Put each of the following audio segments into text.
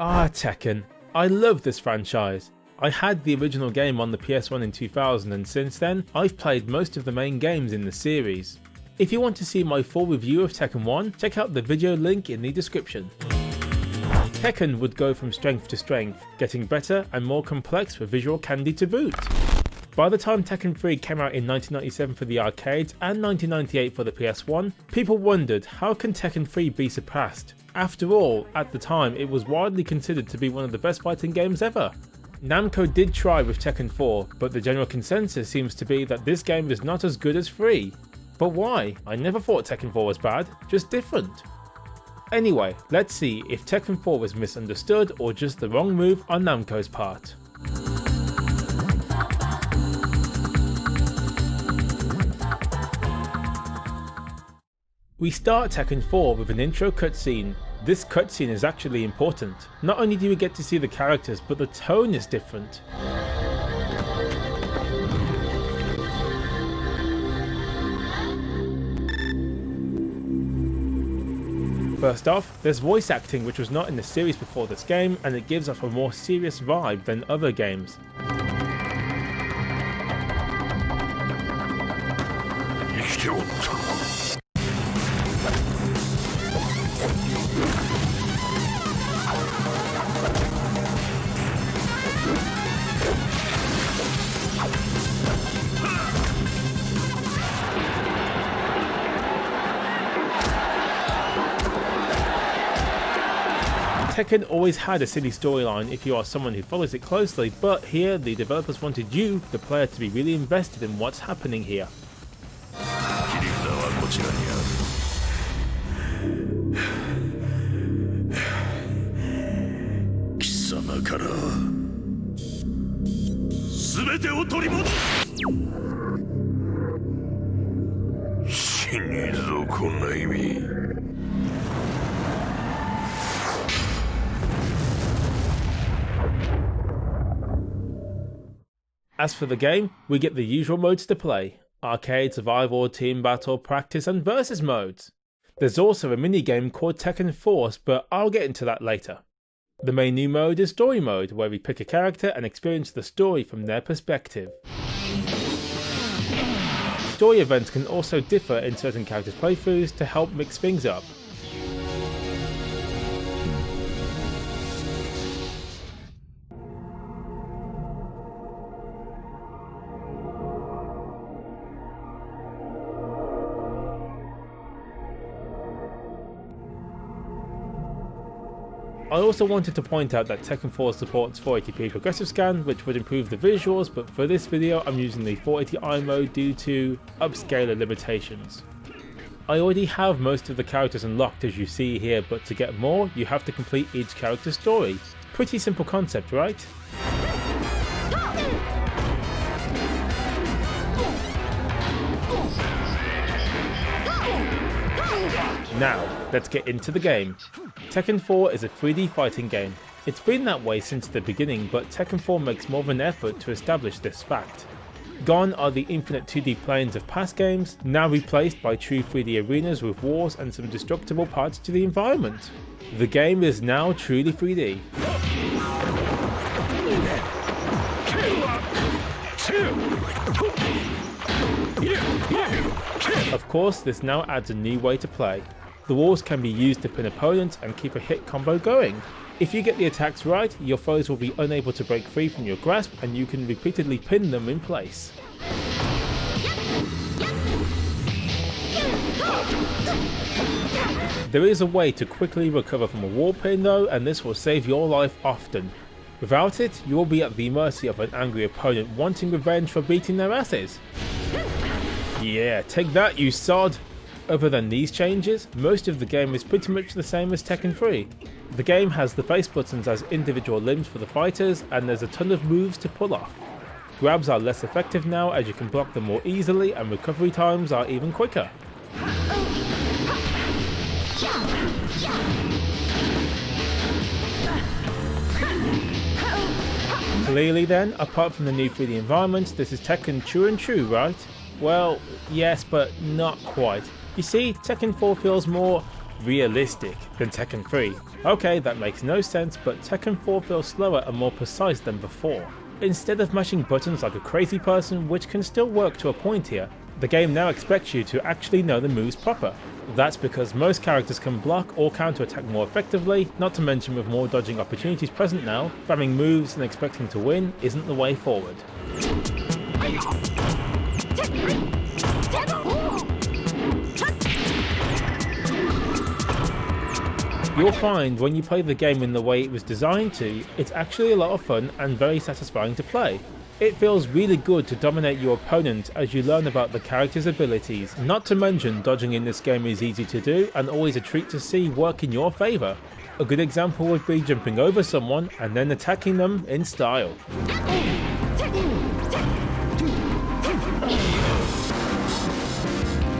Ah, Tekken. I love this franchise. I had the original game on the PS1 in 2000 and since then, I've played most of the main games in the series. If you want to see my full review of Tekken 1, check out the video link in the description. Tekken would go from strength to strength, getting better and more complex with visual candy to boot. By the time Tekken 3 came out in 1997 for the arcades and 1998 for the PS1, people wondered how can Tekken 3 be surpassed? After all, at the time it was widely considered to be one of the best fighting games ever. Namco did try with Tekken 4, but the general consensus seems to be that this game is not as good as 3. But why? I never thought Tekken 4 was bad, just different. Anyway, let's see if Tekken 4 was misunderstood or just the wrong move on Namco's part. We start Tekken 4 with an intro cutscene. This cutscene is actually important. Not only do we get to see the characters, but the tone is different. First off, there's voice acting which was not in the series before this game, and it gives off a more serious vibe than other games. Tekken always had a silly storyline if you are someone who follows it closely, but here the developers wanted you, the player, to be really invested in what's happening here. As for the game, we get the usual modes to play: arcade, survival, team battle, practice and versus modes. There's also a mini game called Tekken Force, but I'll get into that later. The main new mode is story mode, where we pick a character and experience the story from their perspective. Story events can also differ in certain characters' playthroughs to help mix things up. I also wanted to point out that Tekken 4 supports 480p progressive scan, which would improve the visuals, but for this video I'm using the 480i mode due to upscaler limitations. I already have most of the characters unlocked as you see here, but to get more you have to complete each character's story. Pretty simple concept, right? Now, let's get into the game. Tekken 4 is a 3D fighting game. It's been that way since the beginning, but Tekken 4 makes more of an effort to establish this fact. Gone are the infinite 2D planes of past games, now replaced by true 3D arenas with walls and some destructible parts to the environment. The game is now truly 3D. Of course, this now adds a new way to play. The walls can be used to pin opponents and keep a hit combo going. If you get the attacks right, your foes will be unable to break free from your grasp and you can repeatedly pin them in place. There is a way to quickly recover from a wall pin though, and this will save your life often. Without it, you will be at the mercy of an angry opponent wanting revenge for beating their asses. Yeah, take that you sod! Other than these changes, most of the game is pretty much the same as Tekken 3. The game has the face buttons as individual limbs for the fighters, and there's a ton of moves to pull off. Grabs are less effective now as you can block them more easily, and recovery times are even quicker. Clearly then, apart from the new 3D environments, this is Tekken true and true, right? Well, yes, but not quite. You see, Tekken 4 feels more realistic than Tekken 3. Okay, that makes no sense, but Tekken 4 feels slower and more precise than before. Instead of mashing buttons like a crazy person, which can still work to a point here, the game now expects you to actually know the moves proper. That's because most characters can block or counter-attack more effectively, not to mention with more dodging opportunities present now, spamming moves and expecting to win isn't the way forward. You'll find when you play the game in the way it was designed to, it's actually a lot of fun and very satisfying to play. It feels really good to dominate your opponent as you learn about the character's abilities, not to mention dodging in this game is easy to do and always a treat to see work in your favour. A good example would be jumping over someone and then attacking them in style.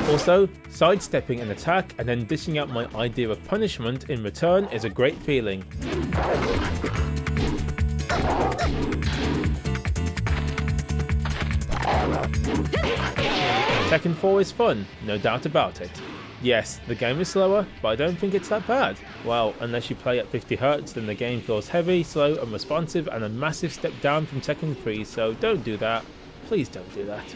Also, sidestepping an attack and then dishing out my idea of punishment in return is a great feeling. Tekken 4 is fun, no doubt about it. Yes, the game is slower, but I don't think it's that bad. Well, unless you play at 50Hz, then the game feels heavy, slow, unresponsive, and a massive step down from Tekken 3, so don't do that. Please don't do that.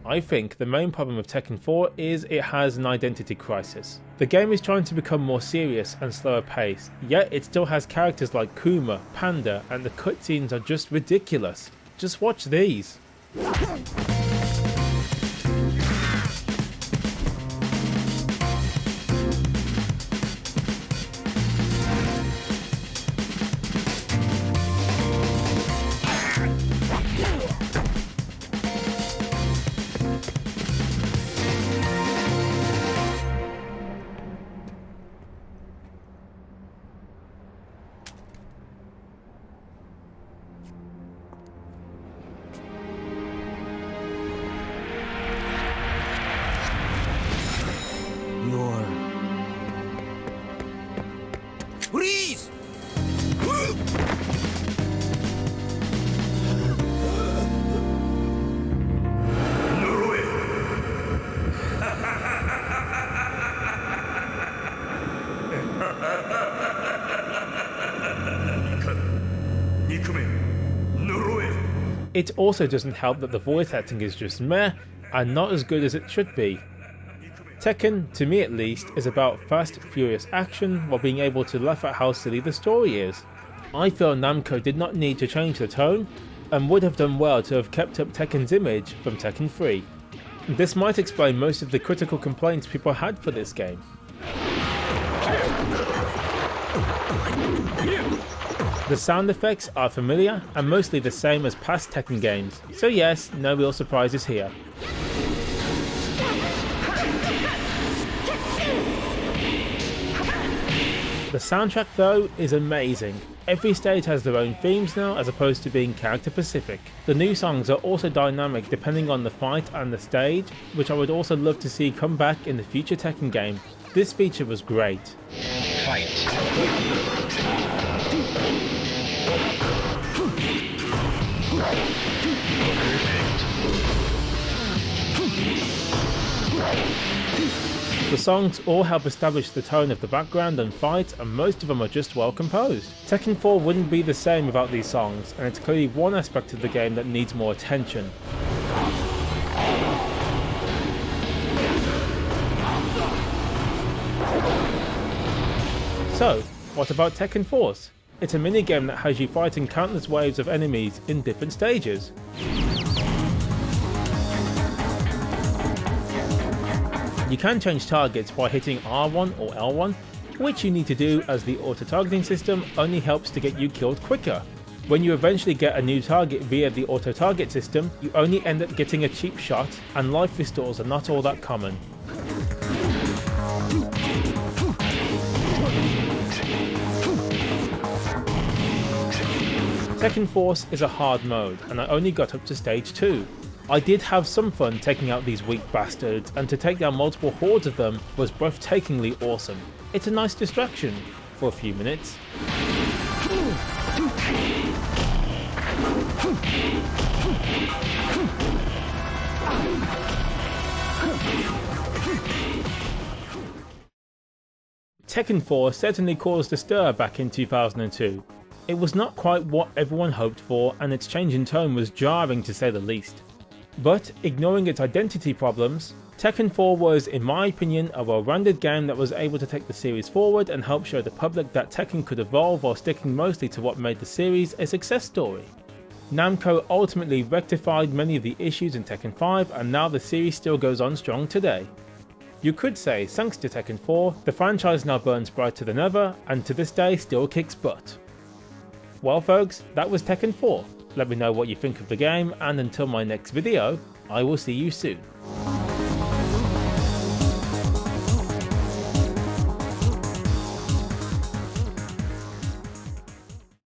I think the main problem with Tekken 4 is it has an identity crisis. The game is trying to become more serious and slower paced, yet it still has characters like Kuma, Panda, and the cutscenes are just ridiculous. Just watch these. Freeze! It also doesn't help that the voice acting is just meh and not as good as it should be. Tekken, to me at least, is about fast, furious action while being able to laugh at how silly the story is. I feel Namco did not need to change the tone, and would have done well to have kept up Tekken's image from Tekken 3. This might explain most of the critical complaints people had for this game. The sound effects are familiar and mostly the same as past Tekken games, so yes, no real surprises here. The soundtrack though is amazing. Every stage has their own themes now as opposed to being character specific. The new songs are also dynamic depending on the fight and the stage, which I would also love to see come back in the future Tekken game. This feature was great. Fight. The songs all help establish the tone of the background and fight, and most of them are just well composed. Tekken 4 wouldn't be the same without these songs, and it's clearly one aspect of the game that needs more attention. So, what about Tekken Force? It's a minigame that has you fighting countless waves of enemies in different stages. You can change targets by hitting R1 or L1, which you need to do as the auto-targeting system only helps to get you killed quicker. When you eventually get a new target via the auto-target system, you only end up getting a cheap shot, and life restores are not all that common. Tekken Force is a hard mode, and I only got up to stage 2. I did have some fun taking out these weak bastards, and to take down multiple hordes of them was breathtakingly awesome. It's a nice distraction for a few minutes. Tekken 4 certainly caused a stir back in 2002. It was not quite what everyone hoped for, and its change in tone was jarring to say the least. But ignoring its identity problems, Tekken 4 was, in my opinion, a well-rounded game that was able to take the series forward and help show the public that Tekken could evolve while sticking mostly to what made the series a success story. Namco ultimately rectified many of the issues in Tekken 5, and now the series still goes on strong today. You could say, thanks to Tekken 4, the franchise now burns brighter than ever, and to this day still kicks butt. Well folks, that was Tekken 4. Let me know what you think of the game, and until my next video, I will see you soon.